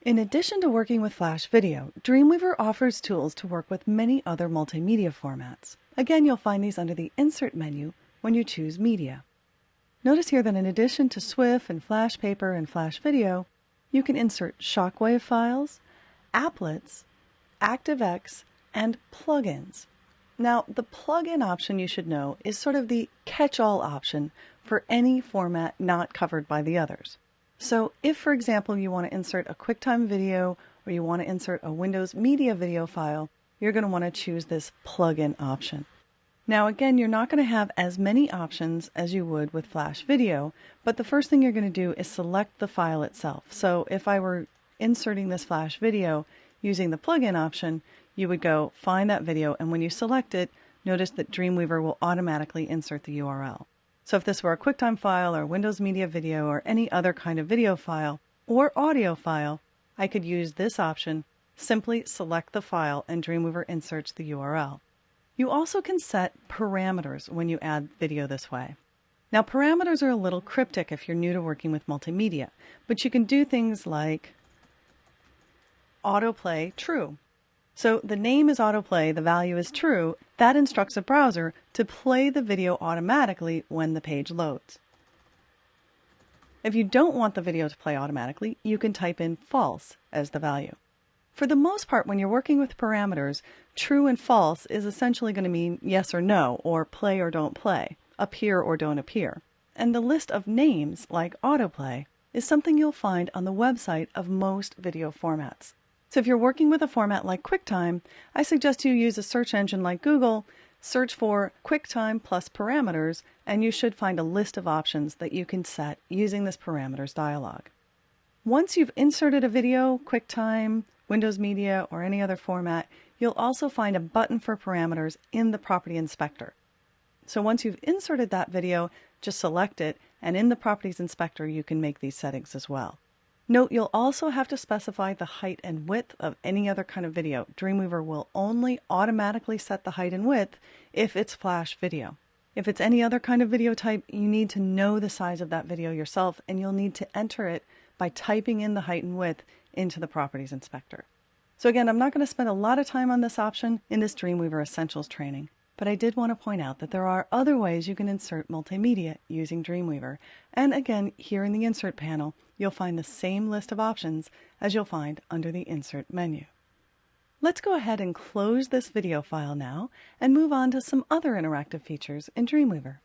In addition to working with Flash Video, Dreamweaver offers tools to work with many other multimedia formats. Again, you'll find these under the Insert menu when you choose Media. Notice here that in addition to SWF and Flash Paper and Flash Video, you can insert shockwave files, applets, ActiveX, and plugins. Now, the plugin option, you should know, is sort of the catch-all option for any format not covered by the others. So if, for example, you want to insert a QuickTime video or you want to insert a Windows Media video file, you're going to want to choose this plugin option. Now again, you're not going to have as many options as you would with Flash Video, but the first thing you're going to do is select the file itself. So if I were inserting this Flash Video using the plugin option, you would go find that video, and when you select it, notice that Dreamweaver will automatically insert the URL. So if this were a QuickTime file or Windows Media Video or any other kind of video file or audio file, I could use this option, simply select the file, and Dreamweaver inserts the URL. You also can set parameters when you add video this way. Now, parameters are a little cryptic if you're new to working with multimedia, but you can do things like autoplay true. So the name is autoplay, the value is true. That instructs a browser to play the video automatically when the page loads. If you don't want the video to play automatically, you can type in false as the value. For the most part, when you're working with parameters, true and false is essentially going to mean yes or no, or play or don't play, appear or don't appear. And the list of names, like autoplay, is something you'll find on the website of most video formats. So if you're working with a format like QuickTime, I suggest you use a search engine like Google, search for QuickTime plus parameters, and you should find a list of options that you can set using this parameters dialog. Once you've inserted a video, QuickTime, Windows Media, or any other format, you'll also find a button for parameters in the Property Inspector. So once you've inserted that video, just select it, and in the Properties Inspector you can make these settings as well. Note, you'll also have to specify the height and width of any other kind of video. Dreamweaver will only automatically set the height and width if it's Flash Video. If it's any other kind of video type, you need to know the size of that video yourself, and you'll need to enter it by typing in the height and width into the Properties Inspector. So again, I'm not going to spend a lot of time on this option in this Dreamweaver Essentials training, but I did want to point out that there are other ways you can insert multimedia using Dreamweaver. And again, here in the Insert panel, you'll find the same list of options as you'll find under the Insert menu. Let's go ahead and close this video file now and move on to some other interactive features in Dreamweaver.